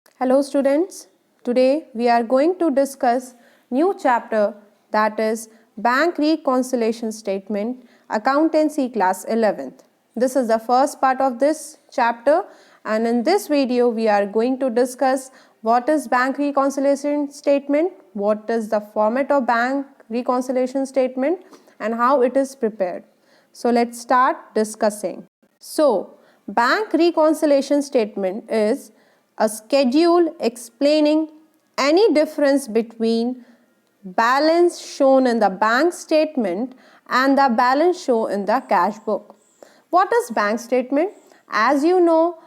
Hello students, today we are going to discuss new chapter, that is Bank Reconciliation Statement, Accountancy Class 11th. This is the first part of this chapter, and in this video we are going to discuss what is Bank Reconciliation Statement, what is the format of Bank Reconciliation Statement, and how it is prepared. So let's start discussing. So Bank Reconciliation Statement is a schedule explaining any difference between balance shown in the bank statement and the balance shown in the cash book. What is bank statement? As you know,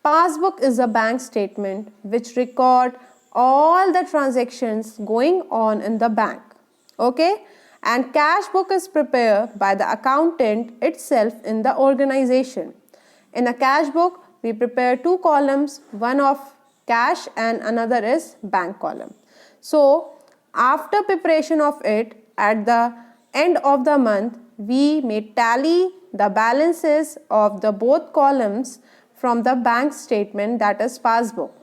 passbook is a bank statement which record all the transactions going on in the bank. Okay? And cash book is prepared by the accountant itself in the organization. In a cash book, we prepare two columns, one of cash and another is bank column. So, after preparation of it, at the end of the month, we may tally the balances of the both columns from the bank statement, that is passbook.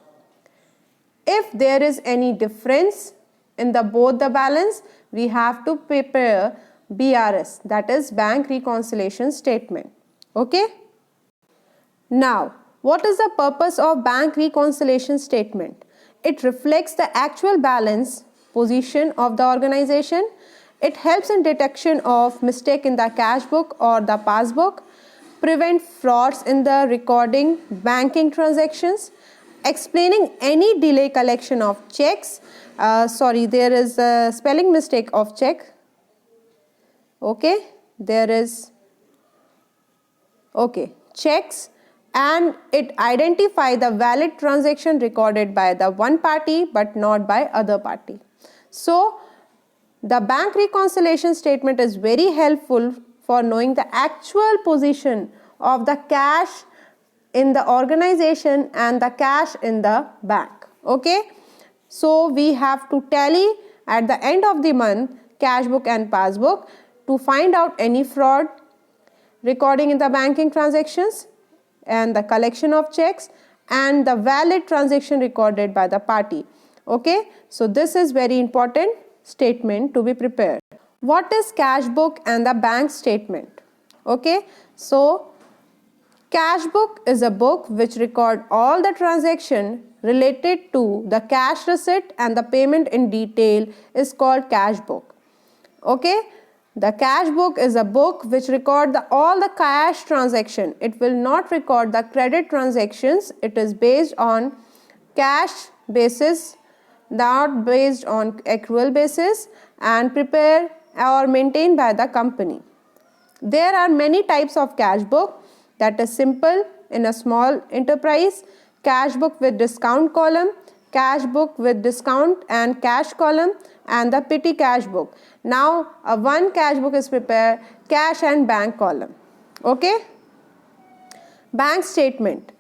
If there is any difference in both the balance, we have to prepare BRS, that is Bank Reconciliation Statement. Okay? Now, what is the purpose of Bank Reconciliation Statement? It reflects the actual balance position of the organization. It helps in detection of mistake in the cash book or the passbook, prevent frauds in the recording banking transactions, explaining any delay collection of checks. There is a spelling mistake of check. Okay, there is checks, and it identify the valid transaction recorded by the one party but not by other party. So the bank reconciliation statement is very helpful for knowing the actual position of the cash in the organization and the cash in the bank. Okay, so we have to tally at the end of the month cash book and passbook to find out any fraud recording in the banking transactions and the collection of checks and the valid transaction recorded by the party. Okay, so this is very important statement to be prepared. What is cash book and the bank statement? Okay, so cash book is a book which record all the transaction related to the cash receipt and the payment in detail is called cash book. Okay, the cash book is a book which record all the cash transaction. It will not record the credit transactions. It is based on cash basis, not based on accrual basis, and prepared or maintained by the company. There are many types of cash book, that is simple in a small enterprise, cash book with discount column, cash book with discount and cash column, and the petty cash book. Now one cash book is prepared, cash and bank column. Okay, bank statement,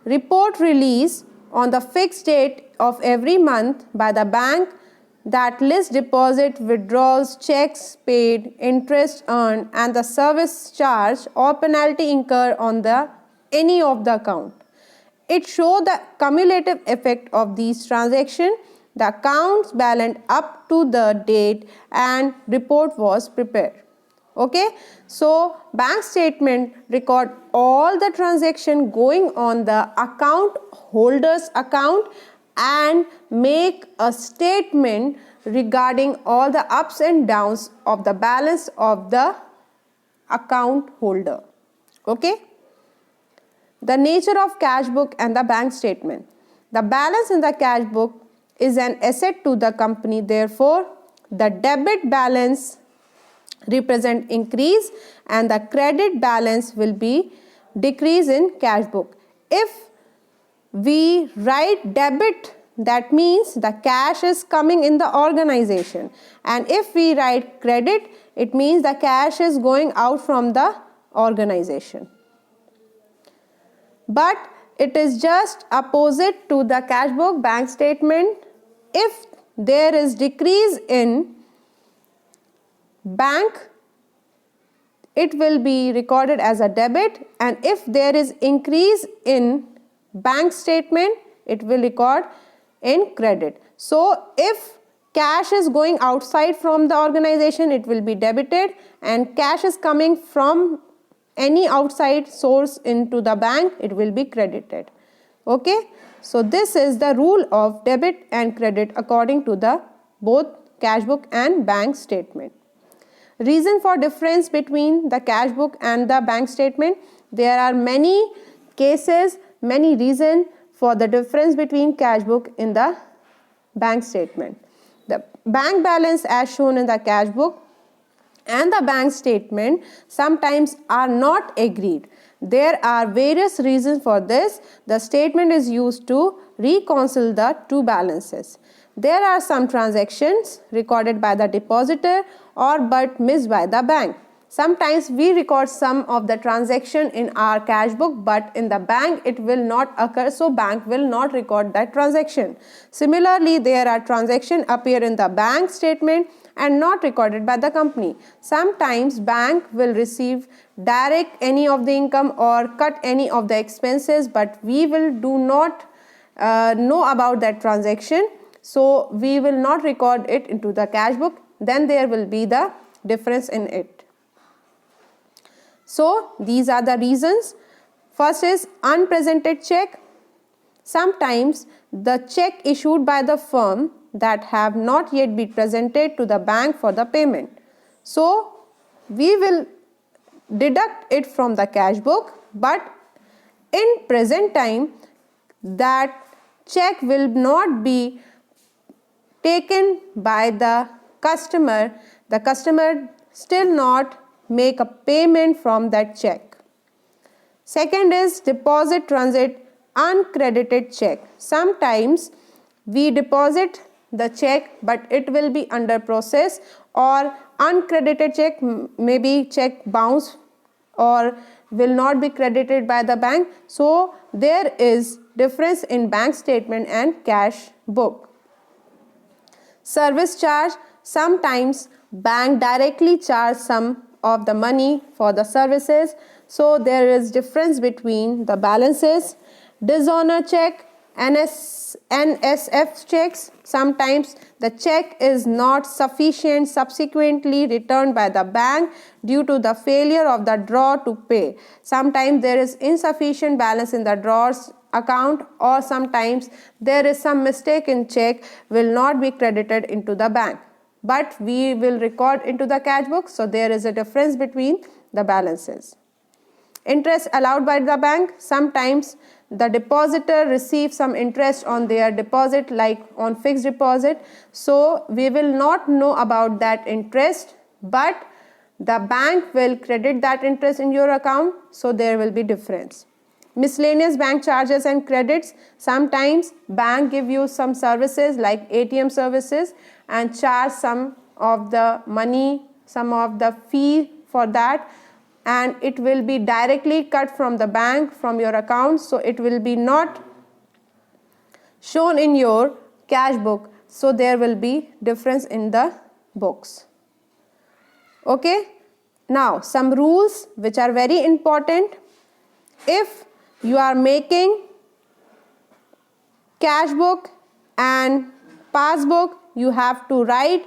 report release on the fixed date of every month by the bank that lists deposit, withdrawals, checks paid, interest earned, and the service charge or penalty incurred on any of the account. It shows the cumulative effect of these transactions, the accounts balance up to the date and report was prepared. Okay, so bank statement record all the transaction going on the account holder's account and make a statement regarding all the ups and downs of the balance of the account holder. Okay, the nature of cash book and the bank statement. The balance in the cash book is an asset to the company. Therefore, the debit balance represent increase and the credit balance will be decrease in cash book. If we write debit, that means the cash is coming in the organization, and if we write credit, it means the cash is going out from the organization. But it is just opposite to the cash book bank statement. If there is decrease in bank, it will be recorded as a debit, and if there is increase in bank statement, it will record in credit. So if cash is going outside from the organization, it will be debited, and cash is coming from any outside source into the bank, it will be credited. Okay, so this is the rule of debit and credit according to the both cash book and bank statement. Reason for difference between the cash book and the bank statement: there are many cases, many reasons for the difference between cash book in the bank statement. The bank balance as shown in the cash book and the bank statement sometimes are not agreed. There are various reasons for this. The statement is used to reconcile the two balances. There are some transactions recorded by the depositor or but missed by the bank. Sometimes we record some of the transaction in our cash book, but in the bank it will not occur, so bank will not record that transaction. Similarly, there are transactions appear in the bank statement and not recorded by the company. Sometimes bank will receive direct any of the income or cut any of the expenses, but we will do not know about that transaction, so we will not record it into the cash book. Then there will be the difference in it. So these are the reasons. First is unpresented check. Sometimes the check issued by the firm that have not yet been presented to the bank for the payment. So we will deduct it from the cash book, but in present time that check will not be taken by the customer still not make a payment from that check. Second is deposit transit uncredited check. Sometimes we deposit the check but it will be under process, or uncredited check, maybe check bounce or will not be credited by the bank. So there is difference in bank statement and cash book. Service charge. Sometimes bank directly charge some of the money for the services, so there is difference between the balances. Dishonor check, NSF checks. Sometimes the check is not sufficient, subsequently returned by the bank due to the failure of the drawer to pay. Sometimes there is insufficient balance in the drawer's account, or sometimes there is some mistake in check will not be credited into the bank, but we will record into the cash book, so there is a difference between the balances. Interest allowed by the bank. Sometimes the depositor receives some interest on their deposit, like on fixed deposit, so we will not know about that interest, but the bank will credit that interest in your account, so there will be difference. Miscellaneous bank charges and credits. Sometimes bank give you some services like ATM services and charge some of the money, some of the fee for that, and it will be directly cut from the bank, from your account, so it will be not shown in your cash book, so there will be difference in the books. Okay, now some rules which are very important. If you are making cash book and passbook, you have to write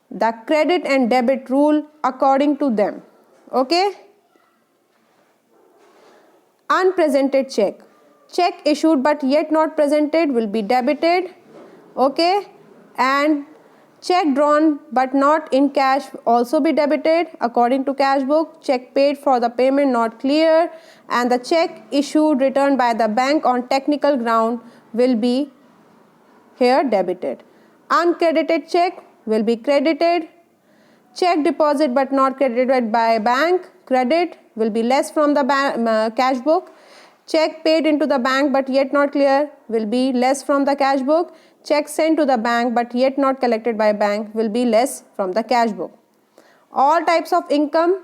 the credit and debit rule according to them. Okay. Unpresented check. Check issued but yet not presented will be debited. Okay. And check drawn but not in cash also be debited according to cash book. Check paid for the payment not clear, and the check issued returned by the bank on technical ground will be here debited. Uncredited check will be credited. Check deposit but not credited by bank, credit will be less from the cash book. Check paid into the bank but yet not clear will be less from the cash book. Check sent to the bank but yet not collected by bank will be less from the cash book. All types of income,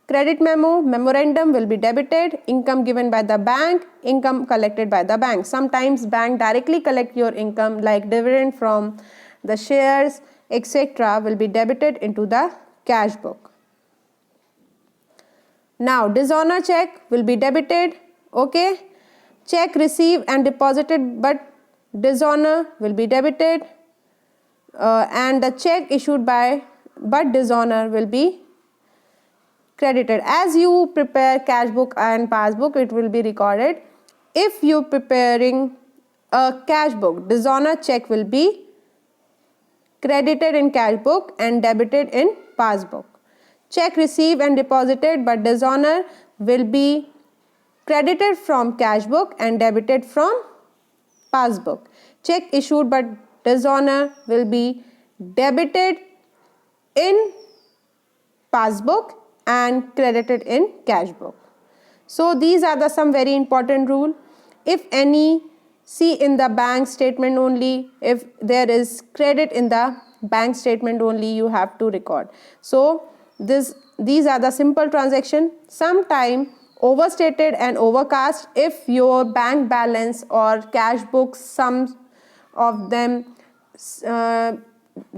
credit memo, memorandum will be debited. Income given by the bank, income collected by the bank. Sometimes bank directly collect your income like dividend from the shares, etc. will be debited into the cash book. Now dishonor check will be debited. Okay. Check received and deposited but dishonor will be debited, and the check issued by but dishonor will be credited. As you prepare cash book and passbook, it will be recorded. If you preparing a cash book, dishonor check will be credited in cash book and debited in passbook. Check received and deposited but dishonor will be credited from cash book and debited from passbook. Check issued but dishonor will be debited in passbook and credited in cash book. So these are the some very important rule. If any, see in the bank statement only, if there is credit in the bank statement only, you have to record. So these are the simple transaction. Sometime overstated and overcast, if your bank balance or cash book, some of them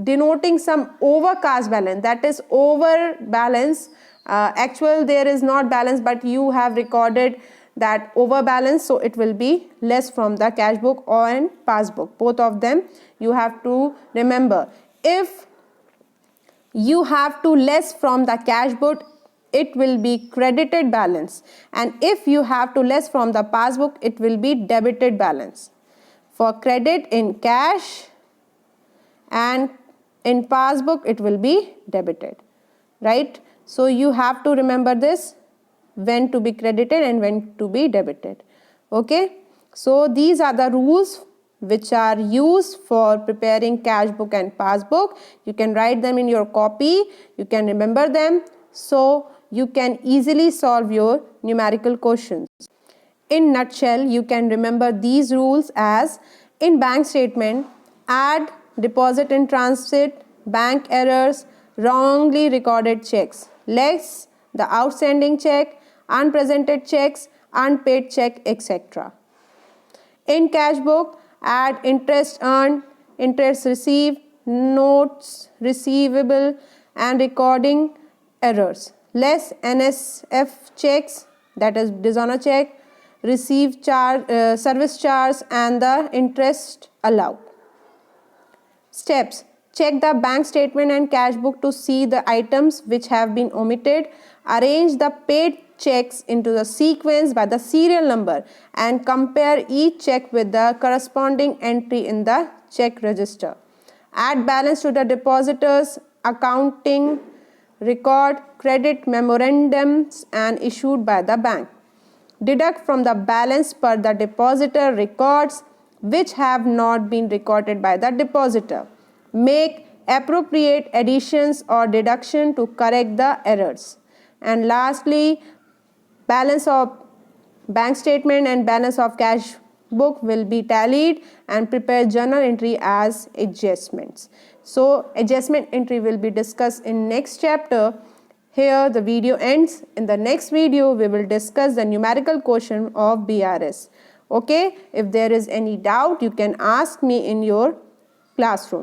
denoting some overcast balance, that is over balance, actual there is not balance, but you have recorded that over balance, so it will be less from the cash book or and passbook. Both of them you have to remember. If you have to less from the cash book, it will be credited balance, and if you have to less from the passbook, it will be debited balance. For credit in cash and in passbook, it will be debited, right? So you have to remember this, when to be credited and when to be debited. Okay, so these are the rules which are used for preparing cash book and passbook. You can write them in your copy, you can remember them, so you can easily solve your numerical questions. In nutshell, you can remember these rules as: in bank statement, add deposit in transit, bank errors, wrongly recorded checks, less the outstanding check, unpresented checks, unpaid check, etc. In cash book, add interest earned, interest received, notes receivable and recording errors, less NSF checks, that is dishonor check, receive charge, service charge and the interest allowed. Steps: check the bank statement and cash book to see the items which have been omitted. Arrange the paid checks into the sequence by the serial number and compare each check with the corresponding entry in the check register. Add balance to the depositors accounting record, credit memorandums and issued by the bank. Deduct from the balance per the depositor records which have not been recorded by the depositor. Make appropriate additions or deduction to correct the errors. And lastly, balance of bank statement and balance of cash book will be tallied and prepare journal entry as adjustments. So adjustment entry will be discussed in next chapter. Here the video ends. In the next video we will discuss the numerical question of BRS. Okay, if there is any doubt you can ask me in your classroom.